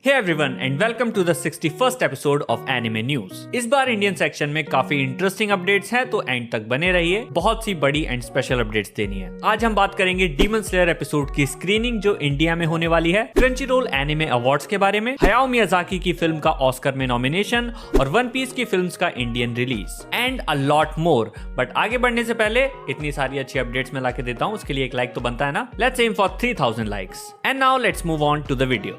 Hey everyone and welcome to the 61st episode of Anime News। इस बार Indian section में काफी interesting updates हैं, तो एंड तक बने रहिए। बहुत सी बड़ी एंड स्पेशल अपडेट्स देनी है। आज हम बात करेंगे डीमन स्लेयर एपिसोड की स्क्रीनिंग जो इंडिया में होने वाली है, क्रंचीरोल एनिमे अवार्ड्स के बारे में, हायाओ मियाजाकी की फिल्म का ऑस्कर में नॉमिनेशन और वन पीस की फिल्म्स का Indian release and a lot more. But आगे बढ़ने से पहले इतनी सारी अच्छी अपडेट्स में लाके देता हूँ, उसके लिए एक लाइक तो बनता है ना। Let's aim for 3000 likes and now let's move on to the video.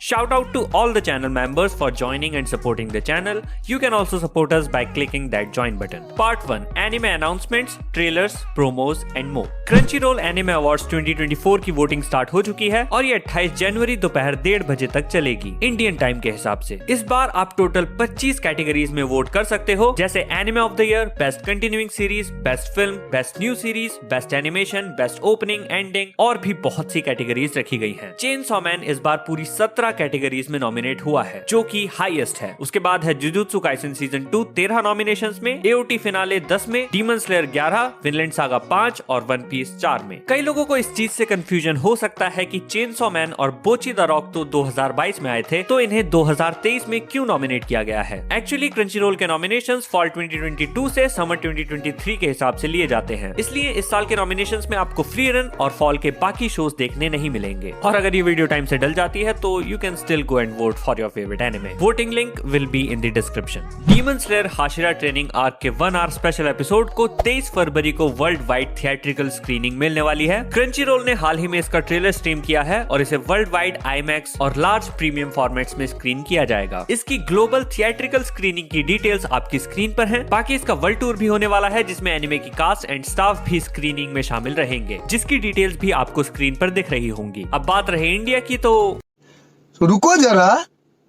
Shout out to all the channel members for joining and supporting the channel. You can also support us by clicking that join button. Part 1 Anime announcements, trailers, promos and more. Crunchyroll Anime Awards 2024 की voting start हो चुकी है और ये 28 जनवरी दोपहर 1:30 बजे तक चलेगी इंडियन टाइम के हिसाब से। इस बार आप टोटल 25 कैटेगरीज में वोट कर सकते हो, जैसे anime of the year, best continuing series, best film, best new series, best animation, best opening, ending और भी बहुत सी कैटेगरीज रखी गई हैं। चेनसॉ मैन इस बार पूरी 17 कैटेगरीज में नॉमिनेट हुआ है, जो कि हाईएस्ट है। उसके बाद है जुजुत्सु काइसेन सीजन 2 13 नॉमिनेशंस में, एओटी फिनाले 10 में, डीमन स्लेयर 11, विनलैंड सागा 5 और वन पीस 4 में। कई लोगों को इस चीज से कंफ्यूजन हो सकता है कि चेनसॉ मैन और बोची द रॉक तो 2022 में आए थे, तो इन्हें 2023 में क्यों नॉमिनेट किया गया है। एक्चुअली क्रंचीरोल के नॉमिनेशंस फॉल 2022 से समर 2023 के हिसाब से लिए जाते हैं, इसलिए इस साल के नॉमिनेशंस में आपको फ्री रन और फॉल के बाकी शोज देखने नहीं मिलेंगे। और अगर ये वीडियो टाइम से डल जाती है तो you can still go and vote for your favorite anime. Voting link will be in the description. Demon Slayer Hashira Training Arc के 1 hour स्पेशल एपिसोड को 23 फरवरी को वर्ल्ड वाइड थिएट्रिकल स्क्रीनिंग मिलने वाली है। क्रंचीरोल ने हाल ही में इसका ट्रेलर स्ट्रीम किया है और इसे वर्ल्ड वाइड IMAX और लार्ज प्रीमियम फॉर्मेट्स में स्क्रीन किया जाएगा। इसकी ग्लोबल थिएट्रिकल स्क्रीनिंग की डिटेल्स आपकी स्क्रीन पर हैं। बाकी इसका वर्ल्ड टूर भी होने वाला है, जिसमें एनिमे की कास्ट एंड स्टाफ भी स्क्रीनिंग में शामिल रहेंगे, जिसकी डिटेल्स भी आपको स्क्रीन पर दिख रही होंगी। अब बात रहे इंडिया की, तो रुको जरा,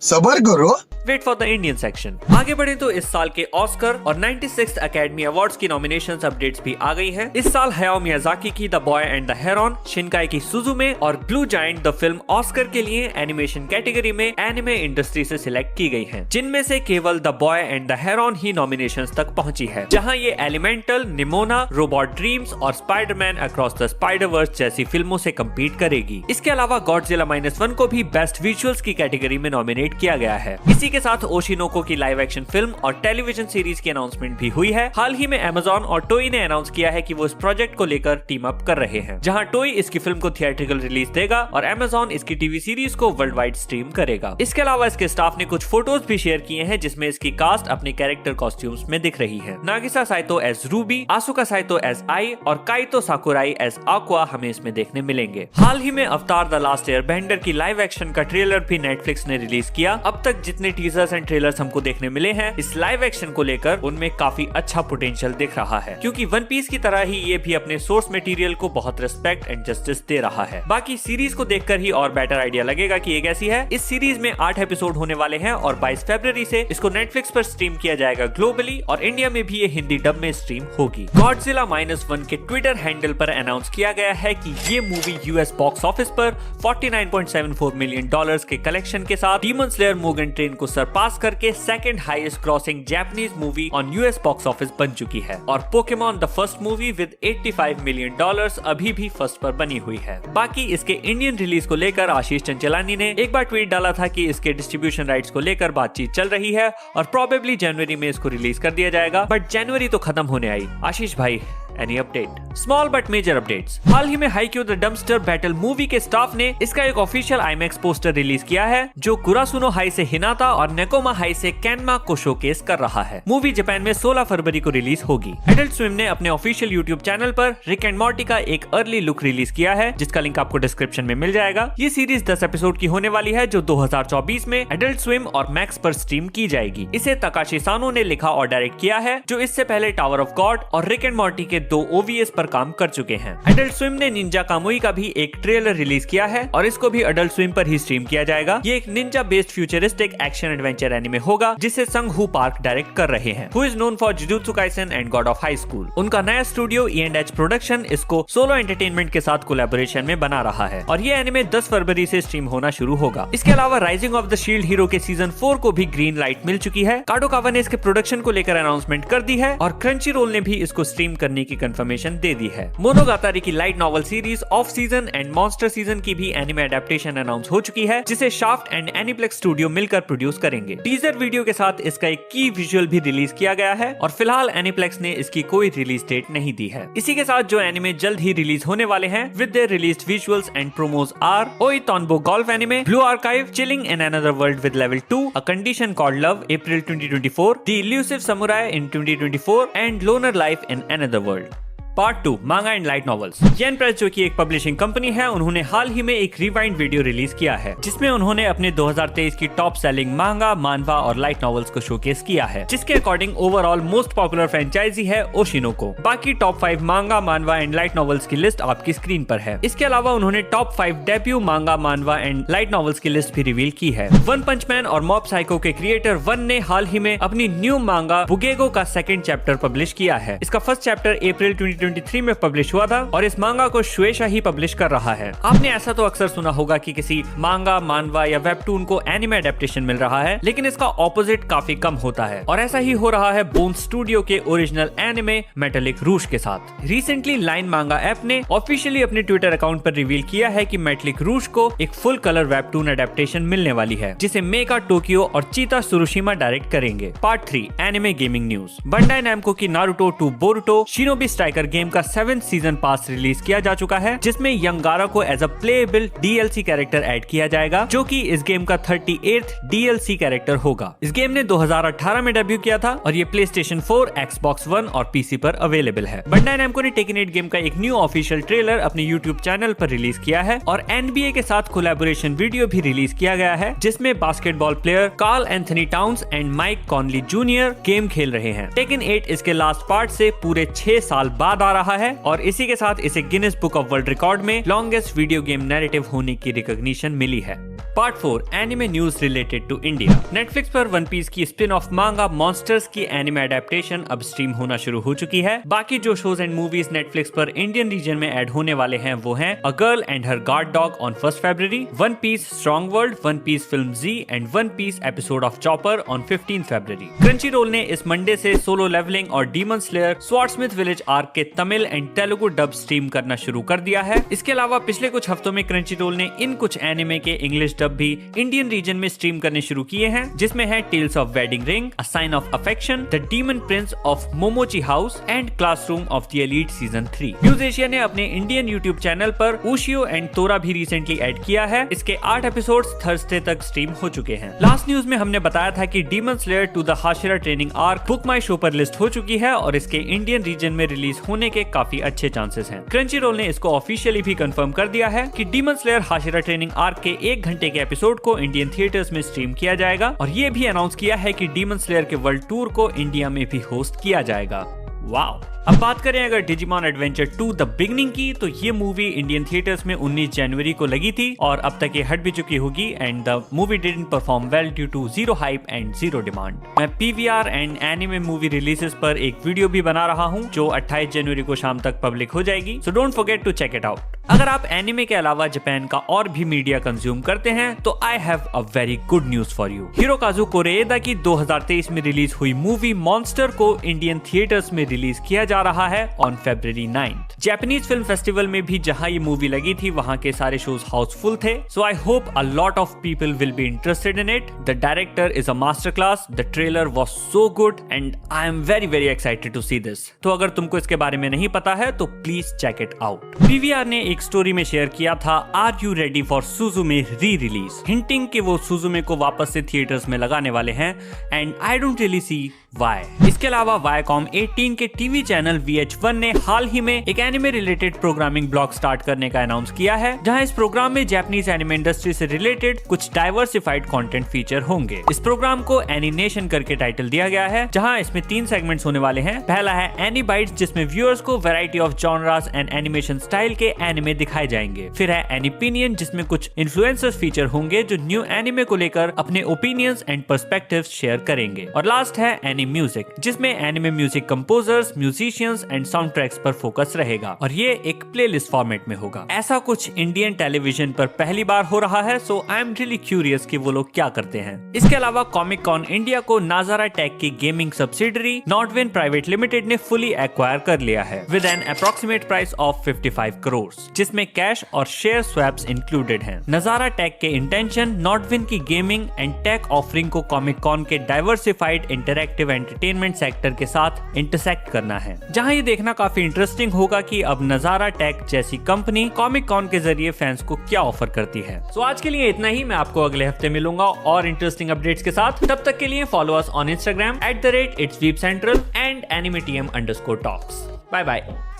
सबर करो। Wait for the Indian section. आगे बढ़े तो इस साल के ऑस्कर और 96th अकेडमी अवार्ड्स की नॉमिनेशंस अपडेट्स भी आ गई हैं। इस साल हायाओ मियाजाकी की the boy and the heron, Shinkai की सुजुमे और blue giant the film Oscar के लिए एनिमेशन कैटेगरी में एनिमे इंडस्ट्री से सिलेक्ट की गई हैं, जिनमें से केवल the boy and the heron ही नॉमिनेशंस तक पहुंची है, जहां ये एलिमेंटल, निमोना, रोबोट ड्रीम्स और स्पाइडरमैन अक्रॉस द स्पाइडरवर्स जैसी फिल्मों से कम्पीट करेगी। इसके अलावा गॉडजिला -1 को भी बेस्ट विजुअल्स की कैटेगरी में नॉमिनेट किया गया है। इसी के साथ ओशिनोको की लाइव एक्शन फिल्म और टेलीविजन सीरीज की अनाउंसमेंट भी हुई है। हाल ही में अमेज़न और टोई ने अनाउंस किया है कि वो इस प्रोजेक्ट को लेकर टीम अप कर रहे हैं, जहां टोई इसकी फिल्म को थिएट्रिकल रिलीज देगा और अमेज़न इसकी टीवी सीरीज को वर्ल्ड वाइड स्ट्रीम करेगा। इसके अलावा इसके स्टाफ ने कुछ फोटोज भी शेयर किए हैं, जिसमें इसकी कास्ट अपने कैरेक्टर कॉस्ट्यूम्स में दिख रही है। Nagisa Saito as Ruby, Asuka Saito as Ai और काइतो साकुराई एज आक्वा हमें इसमें देखने मिलेंगे। हाल ही में अवतार द लास्ट एयरबेंडर की लाइव एक्शन का ट्रेलर भी नेटफ्लिक्स ने रिलीज किया। अब तक जितने टीजर्स एंड ट्रेलर्स हमको देखने मिले हैं इस लाइव एक्शन को लेकर, उनमें काफी अच्छा पोटेंशियल दिख रहा है, क्योंकि वन पीस की तरह ही ये भी अपने सोर्स मटेरियल को बहुत रिस्पेक्ट एंड जस्टिस दे रहा है। बाकी सीरीज को देखकर ही और बेटर आइडिया लगेगा कि ये कैसी है। इस सीरीज में 8 एपिसोड होने वाले हैं और 22 फरवरी से इसको नेटफ्लिक्स पर स्ट्रीम किया जाएगा ग्लोबली, और इंडिया में भी ये हिंदी डब में स्ट्रीम होगी। गॉडजिला -1 के ट्विटर हैंडल पर अनाउंस किया गया है कि ये मूवी यूएस बॉक्स ऑफिस पर $49.74 मिलियन के कलेक्शन के साथ डीमन स्लेयर मुगेन ट्रेन को सरपास करके second highest crossing Japanese movie on US box office बन चुकी है, और Pokemon the first movie with $85 million अभी भी फर्स्ट पर बनी हुई है। बाकी इसके इंडियन रिलीज को लेकर आशीष चंचलानी ने एक बार ट्वीट डाला था कि इसके डिस्ट्रीब्यूशन राइट्स को लेकर बातचीत चल रही है और प्रोबेबली जनवरी में इसको रिलीज कर दिया जाएगा, बट जनवरी तो खत्म होने आई। आशीष भाई, any update? Small but major updates. हाल ही में Haikyu the dumpster battle movie के स्टाफ ने इसका एक ऑफिशियल IMAX पोस्टर रिलीज किया है, जो कुरासुनो हाई से हिनाता और नेकोमा हाई से कैनमा को शोकेस कर रहा है। मूवी जापान में 16 फरवरी को रिलीज होगी। एडल्ट स्विम ने अपने ऑफिशियल यूट्यूब चैनल पर रिक एंड मॉर्टी का एक अर्ली लुक रिलीज किया है, जिसका लिंक आपको डिस्क्रिप्शन में मिल जाएगा। ये सीरीज 10 एपिसोड की होने वाली है, जो 2024 में एडल्ट स्विम और मैक्स पर स्ट्रीम की जाएगी। इसे तकाशी सानो ने लिखा और डायरेक्ट किया है, जो इससे पहले टावर ऑफ गॉड और रिक एंड मॉर्टी के 2 OVAs पर काम कर चुके हैं। एडल्ट स्विम ने निंजा कामुई का भी एक ट्रेलर रिलीज किया है और इसको भी एडल्ट स्विम पर ही स्ट्रीम किया जाएगा। ये एक Ninja based futuristic action adventure anime होगा जिसे संग हू पार्क डायरेक्ट कर रहे हैं, who is known for jujutsu Kaisen and God of high school. उनका नया स्टूडियो E&H प्रोडक्शन इसको सोलो एंटरटेनमेंट के साथ कोलैबोरेशन में बना रहा है और ये एनिमे 10 फरवरी से स्ट्रीम होना शुरू होगा। इसके अलावा rising of the shield hero के सीजन 4 को भी ग्रीन लाइट मिल चुकी है। काडोकावा ने इसके प्रोडक्शन को लेकर अनाउंसमेंट कर दी है और क्रंचीरोल ने भी इसको स्ट्रीम करने की कंफर्मेशन दे दी है। मोनोगातारी की light novel series off season and monster season की भी एनिमे एडेप्टेशन अनाउंस हो चुकी है जिसे शाफ्ट एंड एनीप्लेक्स स्टूडियो मिलकर प्रोड्यूस करेंगे। टीजर वीडियो के साथ इसका एक की विजुअल भी रिलीज किया गया है और फिलहाल एनीप्लेक्स ने इसकी कोई रिलीज डेट नहीं दी है। इसी के साथ जो एनिमे जल्द ही रिलीज होने वाले हैं with their released visuals and promos are Oi Tonbo golf anime, blue archive, chilling in another world with level 2, a condition called love April 2024, the elusive samurai in 2024 and loner life in another world. Part 2 manga and light novels. Yen Press जो कि एक publishing company है, उन्होंने हाल ही में एक rewind video release किया है जिसमें उन्होंने अपने 2023 की टॉप सेलिंग मांगा, मानवा और लाइट नॉवेल्स को शोकेस किया है जिसके according overall most popular franchise है ओशिनोको। बाकी top 5 manga, manhwa and light novels की लिस्ट आपकी स्क्रीन पर है। इसके अलावा उन्होंने टॉप 5 डेब्यू मांगा, मानवा एंड लाइट नॉवेल्स की लिस्ट भी रिवील की है। वन पंच मैन और मॉब साइको के क्रिएटर वन ने हाल ही में अपनी न्यू मांगा बुगेगो का सेकंड चैप्टर पब्लिश किया है। इसका फर्स्ट चैप्टर April 2023 में पब्लिश हुआ था और इस मांगा को शुएशा ही पब्लिश कर रहा है। आपने ऐसा तो अक्सर सुना होगा कि किसी मांगा, मानवा या वेबटून को एनिमे एडेप्टेशन मिल रहा है, लेकिन इसका ऑपोजिट काफी कम होता है और ऐसा ही हो रहा है बोन स्टूडियो के ओरिजिनल एनिमे मेटालिक रूज के साथ। रिसेंटली लाइन मांगा ऐप ने ऑफिशियली अपने ट्विटर अकाउंट पर रिवील किया है कि मेटालिक रूज को एक फुल कलर वेबटून एडेप्टेशन मिलने वाली है जिसे मेका टोक्यो और चीता सुरुशिमा डायरेक्ट करेंगे। Part 3 anime gaming news. Bandai Namco की Naruto 2 Boruto shinobi striker game का 7th सीजन पास रिलीज किया जा चुका है जिसमें यंग गारा को as a playable DLC character add किया जाएगा जो कि इस गेम का 38th DLC कैरेक्टर होगा। इस गेम ने 2018 में डेब्यू किया था और ये PlayStation 4, Xbox One और PC पर अवेलेबल है। बंडाई नैमको ने टेकन 8 गेम का एक न्यू ऑफिशियल ट्रेलर अपने YouTube चैनल पर रिलीज किया है और NBA के साथ कोलैबोरेशन वीडियो भी रिलीज किया गया है जिसमें basketball player Karl Anthony Towns and Mike Conley junior game खेल रहे हैं। टेकन 8 इसके लास्ट पार्ट से पूरे 6 साल बाद आ रहा है और इसी के साथ इसे Guinness book of world record में लॉन्गेस्ट वीडियो गेम नैरेटिव होने की रिकॉग्निशन मिली है। Part 4 anime news related to India. Netflix पर वन पीस की स्पिन ऑफ मांगा मॉन्स्टर्स की एनिमे एडेप्टेशन अब स्ट्रीम होना शुरू हो चुकी है। बाकी जो शोज एंड मूवीज नेटफ्लिक्स पर इंडियन रीजन में ऐड होने वाले हैं वो हैं a girl and her guard dog on 1 February, one Piece Strong World, One Piece film Z and One Piece episode of Chopper on 15 फरवरी। क्रंचीरोल ने इस मंडे से सोलो लेवलिंग और Demon Slayer Swordsmith Village arc के Tamil and Telugu dub stream करना शुरू कर दिया है। इसके अलावा पिछले कुछ हफ्तों में क्रंचीरोल ने इन कुछ एनिमे के इंग्लिश डब भी इंडियन रीजन में स्ट्रीम करने शुरू किए हैं जिसमें है tales of wedding ring, a sign of affection, the demon prince of Momochi house and classroom of the elite season 3। News Asia ने अपने इंडियन यूट्यूब चैनल पर उशियो एंड तोरा भी रिसेंटली ऐड किया है। इसके 8 एपिसोड्स थर्सडे तक स्ट्रीम हो चुके हैं। लास्ट न्यूज में हमने बताया था कि Demon Slayer to the Hashira training arc Book My Show पर लिस्ट हो चुकी है और इसके इंडियन रीजन में रिलीज होने के काफी अच्छे चांसेस हैं। क्रंचीरोल ने इसको ऑफिशियली भी कंफर्म कर दिया है कि Demon slayer Hashira training arc के 1 घंटे के एपिसोड को इंडियन थिएटर्स में स्ट्रीम किया जाएगा और ये भी अनाउंस किया है कि डीमन स्लेयर के वर्ल्ड टूर को इंडिया में भी होस्ट किया जाएगा। वाओ। अब बात करें अगर डिजिमॉन एडवेंचर 2 द बिगनिंग की, तो ये मूवी इंडियन थिएटर्स में 19 जनवरी को लगी थी और अब तक ये हट भी चुकी होगी and the movie didn't perform well due to zero hype and zero demand. मैं PVR and anime movie releases पर एक वीडियो भी बना रहा हूँ जो 28 जनवरी को शाम तक पब्लिक हो जाएगी, so don't forget to check it out. अगर आप एनिमे के अलावा जापान का और भी मीडिया कंज्यूम करते हैं तो I have a very good news for you. Hirokazu Koreeda की 2023 में रिलीज हुई मूवी मॉन्स्टर को इंडियन थिएटर्स में रिलीज किया जा रहा है on February 9th। Japanese film festival में भी जहां ये मूवी लगी थी वहां के सारे शोज हाउसफुल थे, so I hope a lot of people will be interested in it. The director is a master class, the trailer was so good and I am very excited to see this. तो अगर तुमको इसके बारे में नहीं पता है तो please check it out. PVR ने एक स्टोरी में शेयर किया था are you ready for Suzume re release, hinting कि वो सुजुमे को वापस से थिएटर्स में लगाने वाले हैं and I don't really see why. इसके अलावा वाईकॉम 18 के टीवी चैनल VH1 ने हाल ही में एक anime related programming blog start करने का अनाउंस किया है, जहां इस प्रोग्राम में जापानीज एनिमे इंडस्ट्री से रिलेटेड कुछ डाइवर्सिफाइड कंटेंट फीचर होंगे। इस प्रोग्राम को एनिनेशन करके टाइटल दिया गया है, जहां इसमें 3 सेगमेंट्स होने वाले हैं। पहला है एनी बाइट्स, जिसमें व्यूअर्स को variety of genres and animation style के एनिमे दिखाए जाएंगे। फिर है एनीपिनियन, जिसमें कुछ इन्फ्लुएंसर्स फीचर होंगे जो न्यू एनिमे को लेकर अपने ओपिनियंस एंड पर्सपेक्टिव्स शेयर करेंगे। और लास्ट है एनी म्यूजिक, जिसमें anime music composers, musicians and sound tracks पर फोकस रहेगा और ये एक प्लेलिस्ट फॉर्मेट में होगा। ऐसा कुछ इंडियन टेलीविजन पर पहली बार हो रहा है, सो आई एम रियली क्यूरियस कि वो लोग क्या करते हैं। इसके अलावा कॉमिक कॉन इंडिया को नाजारा टेक की gaming subsidiary Nodwin private limited ने फुली एक्वायर कर लिया है with an approximate price of 55 crore, जिसमें कैश और शेयर स्वैप्स इंक्लूडेड हैं। नजारा टेक के इंटेंशन नॉटविन की गेमिंग एंड टेक ऑफरिंग को कॉमिक कॉन के डाइवर्सिफाइड इंटरैक्टिव एंटरटेनमेंट सेक्टर के साथ इंटरसेक्ट करना है, जहां ये देखना काफी इंटरेस्टिंग होगा कि अब नजारा टेक जैसी कंपनी कॉमिक कॉन के जरिए फैंस को क्या ऑफर करती है। सो आज के लिए इतना ही। मैं आपको अगले हफ्ते मिलूंगा और इंटरेस्टिंग अपडेट्स के साथ। तब तक के लिए follow us on Instagram @itsweepcentral and animetm_talks. Bye bye.